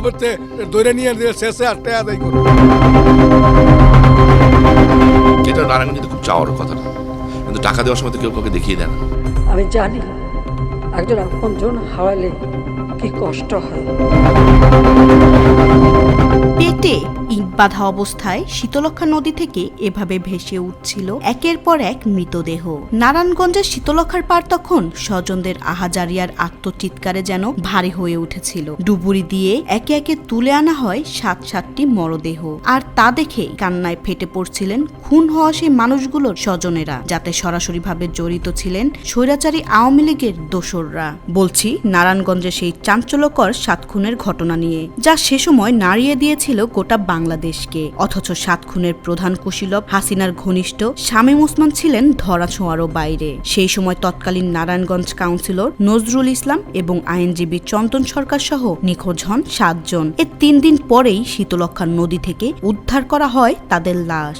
করতে ধরে নিয়ে শেষে আটটা আদায় করবে। এটা নারায়ণগঞ্জে খুব চাওয়ার কথা না, কিন্তু টাকা দেওয়ার সময় তো কেউ কাউকে দেখিয়ে দেয় না। আমি জানি একজন আপনজন হারালে কি কষ্ট হয়। পেটে ইট বাঁধা অবস্থায় শীতলক্ষা নদী থেকে এভাবে ভেসে উঠছিল একের পর এক মৃতদেহ। নারায়ণগঞ্জের শীতলক্ষার পার তখন স্বজনদের আহাজারিয়ার আত্মচিৎকারে যেন ভারী হয়ে উঠেছিল। ডুবুরি দিয়ে একে একে তুলে আনা হয় 7-7টি মরদেহ, আর তা দেখে কান্নায় ফেটে পড়ছিলেন খুন হওয়া সেই মানুষগুলোর স্বজনেরা, যাতে সরাসরিভাবে জড়িত ছিলেন স্বৈরাচারী আওয়ামী লীগের দোসররা। বলছি নারায়ণগঞ্জে সেই চাঞ্চল্যকর 7 খুনের ঘটনা নিয়ে, যা সে সময় নাড়িয়ে দিয়েছিল গোটা বাংলাদেশকে। অথচ 7 খুনের প্রধান কুশীলব হাসিনার ঘনিষ্ঠ শামীম ওসমান ছিলেন ধরাছোঁয়ারও বাইরে। সেই সময় তৎকালীন নারায়ণগঞ্জ কাউন্সিলর নজরুল ইসলাম এবং আইনজীবী চন্দন সরকার সহ নিখোঁজ হন 7 জন। এর 3 দিন পরেই শীতলক্ষা নদী থেকে উদ্ধার করা হয় তাদের লাশ।